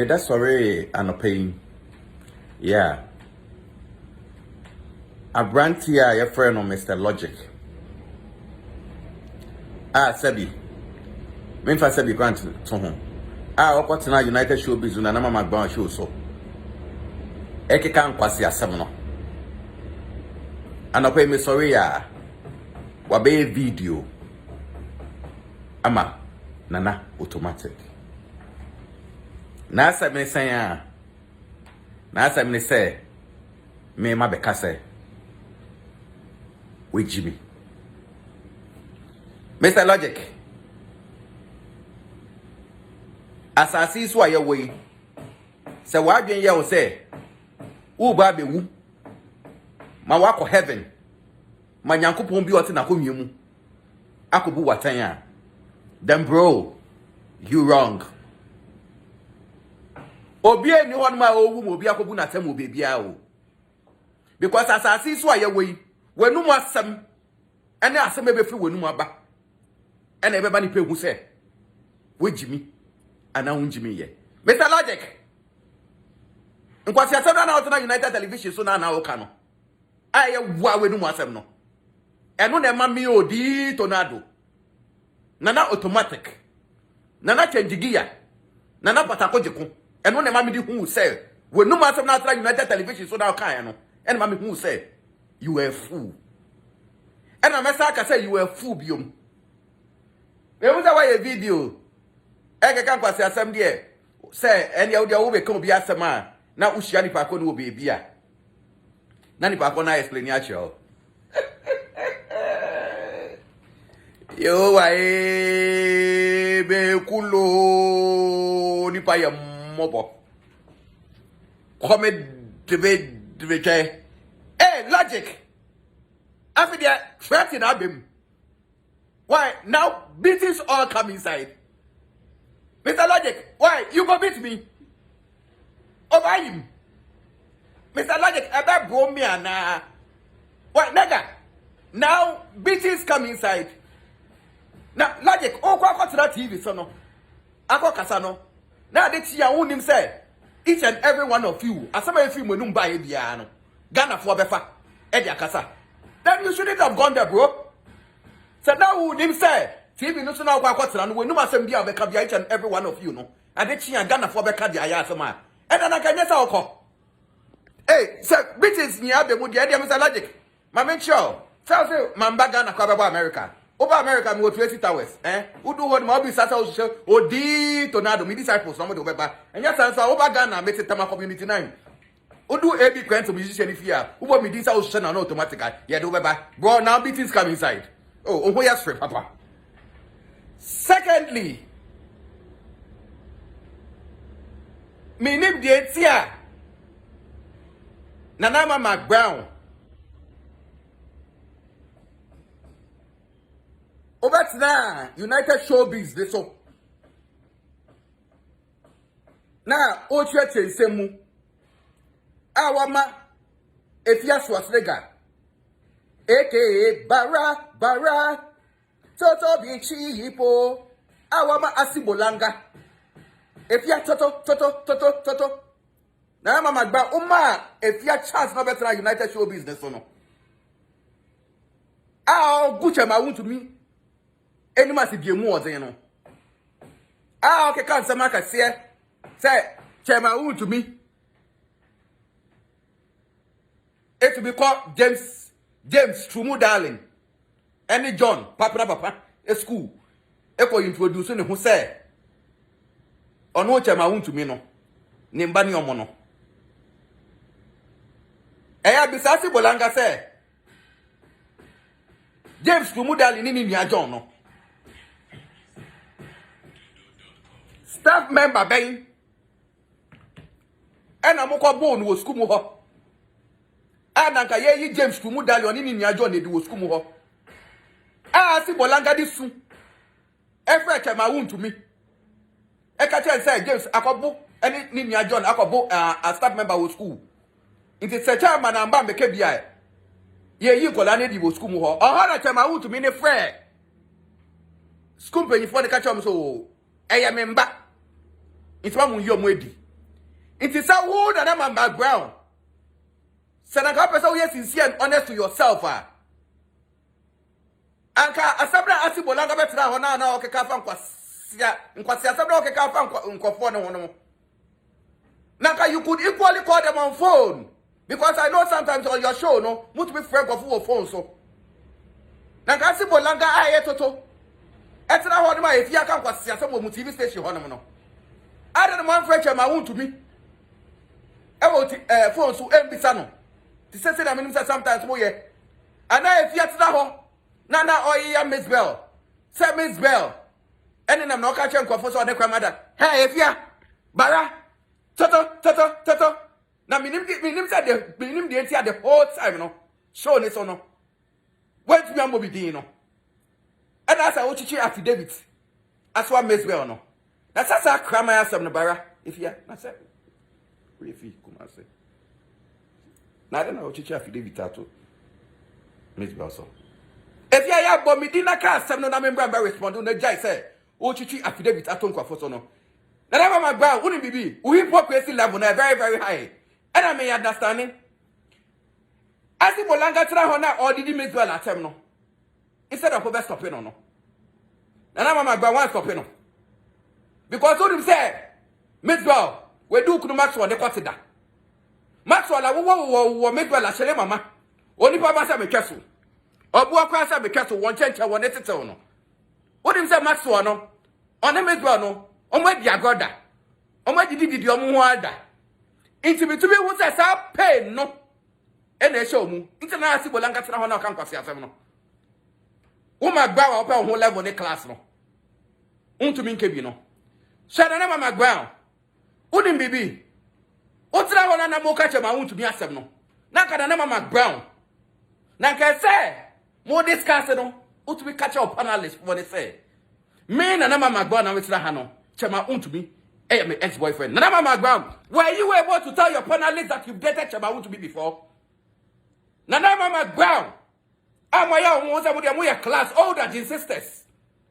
that's sorry and a pain. Yeah. A brand here, your friend on Mr. Logic. Sebi. Me fa Sebi grant to home. Okwatina United Showbiz na nama Mcbrown show so. Eke kan kwasi asem no. Anope me sorry ya. Wabe video. Ama nana automatic. Na asa me say ya. Na asa me say me ma be kase. We Jimmy. Mr. Logic. Asasi so aye we. Se wadwen ye wo say wo ba be wu. Ma wako heaven. Ma nyankopon bi ote na komie mu. Akobu watan a. Then bro, you wrong. Obi eni hon ma owu mo obi akobu na tem obi bia o. Because asasi so aye we. Wenum asem ene asem ebe firi wenum aba. Ene ebe ba ni pehu se. We Jimmy. Ana unjimi ye. Mr. Logic. Nkwasi atana na otana United Television so na oka no. Aye wa wenum asem no. Eno na ma mi odi tornado. Nana automatic. Nana change gear. Nana patakojeko. Eno na ma mi di hu se. Wenum asem na otana United Television so na oka ya no. Ene ma mi hu se. You were a fool. And a message say you were a fool, biom. There was a video. I can't pass some dear. Say, and you will come be as a man. Now, Ushani Pakon will be beer. Nani Pakona explain your Yo, I be culo nipaya mobo. Come debate. Hey, Logic. After that, threatening Abim. Why? Now, beatings all come inside. Mr. Logic, why? You go beat me. Over him. Mr. Logic, about bro me and why, nigga? Now, beatings come inside. Now, Logic, oh, go to that TV, so no. Ako Kasano. Now, they see your own him say, each and every one of you, as some of you will buy a piano. Ghana for Befa, Eddie Akasa. Then you shouldn't have gone there, bro. So now who him say, TV no now what's and we know some dear Becca each and every one of you know. And then she and Ghana for Becca the Ayasama. And then I can just call. Hey, sir, bitches near the mood, the idea, Mr. Logic. My man, sure. Tell you, Mamba Ghana, America. Over America, we go 20 towers. Who do what Mobby Sasa show? Oh, D tornado, me disciples, somebody over. And yes, answer over Ghana, makes it Tama community 9. Udu AB grant to musician if here. Who want me this house on automatic? Yeah, do bye. Bro, now beatings come inside. Oh, who has free, Papa? Secondly, me name the Etia. Nanama Mcbrown. Over now, United Showbiz, this so. Now, old church is semu. Awama Efia Swaslega aka Bara Toto Bichi Yipo Awama Asibolanga Efia Toto Na mama Mcbrown Uma Efia chance no better United Show Business no Gucha ma Wuntumi Enuma si biemu ozen no okay kan sama ka say chema Wuntumi. It will be called James Trumu darling. Any John, Papa, a school. Echo introducing who say, on what am I want to me no? Nimbani omono. Eya bisasi bolanga say, James Trumu darling in your John no. Staff member Ben. And I'm a bone was school ho. Ananka ye James Trumu dali oni ni ajo ne di wo school mu ho si bolanga di su efe ke ma Wuntumi e ka chen say James akobo eni ni ajo na akobo a staff member wo school nti se chairman amba meke bia ye yi kola ne di wo school mu ho na che ma Wuntumi ne frɛ school penny for the catch am so eye memba nti ma mu yi omo edi It is a wood and I'm a Mcbrown. Senator person yes sincere and honest to yourself. Anka asabra asibolanga betra hona na okeka fa nkwasi asabra okeka fa nkofo ne hono. Nanka you could equally call them on phone because I know sometimes on your show no must be friend of your phone so. Nanka asibolanga aye toto. Etra hono ma efia kan kwasi asabra mu TV station hono no. I don't want friend my Wuntumi. E phone so embisa no. Ti say na me sometimes mo ye. Ana efia tira ho. Nana oya Mcbrown. Say Mcbrown. Eni nam na oka che nkofo so odekwa mada. Hey efia. Bara. Toto. Na minim say the entire the whole time no. Show ne so no. Wait me am be din no. And as I ochichi affidavit. As wa Mcbrown no. Na sasa krama ya sam no bara. Efia. Na say. We fi kuma say. Na na ochichi affidavit ato. Mcbrown so. If you have Bomidina cast, some no member respond on the jai say, oh, chichi affidavit at Tonka for sono. Now, my brow wouldn't be we hypocrisy level very, very high. And I may understanding. As if Bolanga Trahona or did he miss well at Temno? Instead of over stopping on no. Now, my brow wants stopping on. Because what him say, Mcbrown, we do Maxwell, the consider. Maxwell, I will make well as Mama. Only Papa Sam Castle. Obu akwa sa be keto won chenche won etetew no. Wodim se Maxwell no. Ona Mcbrown no. Omo adi agoda. Omo didi omo ho ada. Inti bitumi hu se sa pain no. E na ehye omu. Inti na asibolanga tena ho na kan kwase asem no. Wo Mcbrown opa ho level ne class no. Wuntumi nkebi no. Shada na Mcbrown. Wodim bibi. Otra ho na mo ka che ma Wuntumi asem no. Na kada na Mcbrown. Na ka say more discuss no, what we catch up panelists for they say. Me na Mcbrown na wetra ha no. Chema Wuntumi, my ex-boyfriend. Na Mcbrown, were you able to tell your panelists that you've dated Chema Wuntumi before? Na Mcbrown, amaya won say we are class older than sisters.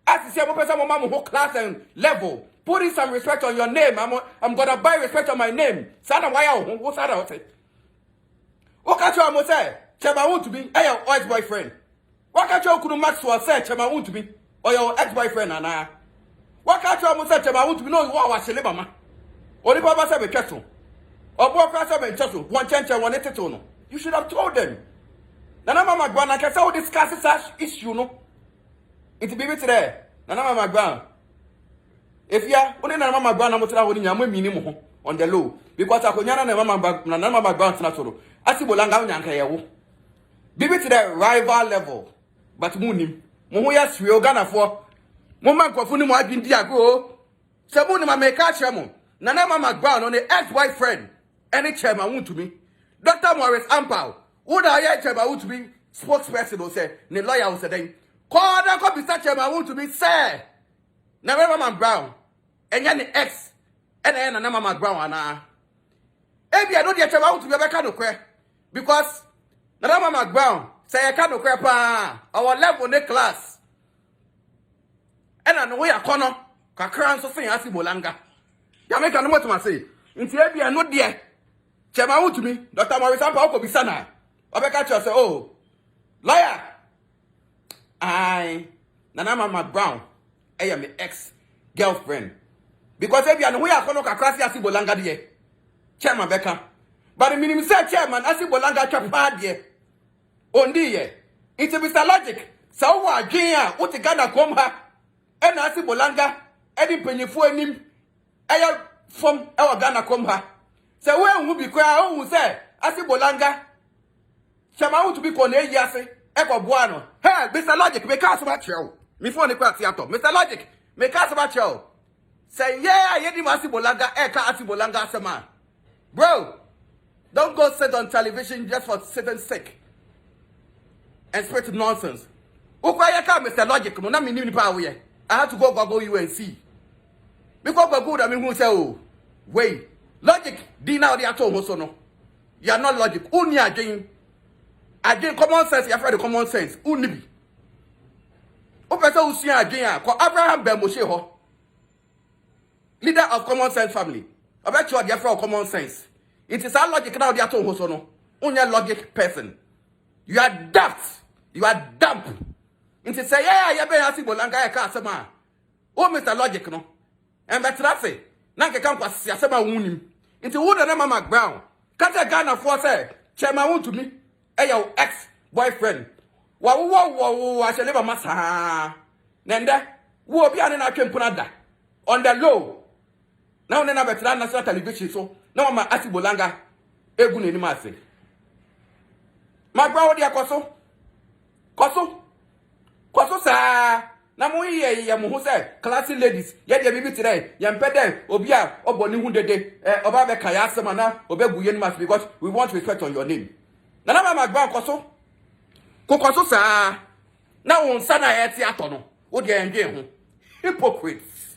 As you say, person mama who class and level. Putting some respect on your name. I'm gonna buy respect on my name. Sana why who sada what say? What catch you say? Chema Wuntumi, your ex-boyfriend. What catch you Maxwell say Chema Wuntumi or your ex-boyfriend ana? What catch you say Chema Wuntumi no wa wa shele mama. Only Baba say be keto. Or boy class say be keto. One chenche one eteto no. You should have told them. Nana Mcbrown na kesa we discuss such issue no. It be today. Nana Mcbrown. If ya only Nana Mcbrown na motira woni nyamo mini mo ho on the low because akonya na Nana Mcbrown tena soro. Asibolanga onyanka yewo. Bibi to the rival level. But munim. Mo ya swe Ghana for. Mo man kwafo ni mo adwindi ago. Se mo ni ma meka chemo. Nana Mcbrown on the ex-boyfriend. Any chairman Wuntumi. Dr. Morris Ampao. Who da ya chairman Wuntumi spokesperson will say. Ni lawyer will say then. Call that copy such chairman Wuntumi say. Nana Mcbrown. And yan the ex. And then Nana Mcbrown ana. Ebi I know the chairman Wuntumi be no kwe. Because Nana Mcbrown say I can't crap our level ne class. And I know we are corner. Kakran so say asibolanga. Ya make no what say. Nti e bia no de. Chema Wuntumi, Dr. Morris Ampa ko bisana. Obeka cho say oh. Lawyer. Nana Mcbrown. I my ex girlfriend. Because e bia no we are corner kakra say asibolanga de. Chema beka. But the minimum say chairman asibolanga chapa de. Ondi ye. It's a Mr. Logic. So what Jia, what the Ghana come ha? And asibolanga, any pennyfo enim. Aya from our Ghana come ha. So when we be cry, who say, asibolanga. Chama want to be called a yase, echo buano. Hey, Mr. Logic, make us about you. Me phone the crack theater. Mr. Logic, make us about you. Say, yeah, yedi asibolanga, eka asibolanga sama. Bro, don't go sit on television just for sitting sick. And spread nonsense. Ukayaka Mr. Logic, no na minimum power. I had to go Google you and see. Because Google, I mean, who say, oh, wait, Logic, D now they are told also no. You are not Logic. Only again common sense, you have the common sense. Unibi. Opesa Usia again, called Abraham Bemoshe ho. Leader of common sense family. I bet you are there for common sense. It is our logic now. They are told no. Only a logic person. You are daft. You are dumb. It is say yeah, you be asking Bolanga ya kasema. Oh, Mr. Logic no. And better say. Nanke come kwa siyasema wunim. Into who the name of Mcbrown. Kata Ghana for say. Chairman Wuntumi. Your ex-boyfriend. Wa shall never massa. Nenda. Wo be an punada. On the low. Now nena better national television so. Now I'm asking Bolanga. Egun ni mase. Mcbrown dia Koso sa. Na mo ye mo ho say classy ladies ye de bibi today ye mpede obi a oboni hu dede oba be kaya asema na obeguye ni mas because we want respect on your name na Mcbrown koso sa na won sa na ye ti ato no wo de enge ho hypocrites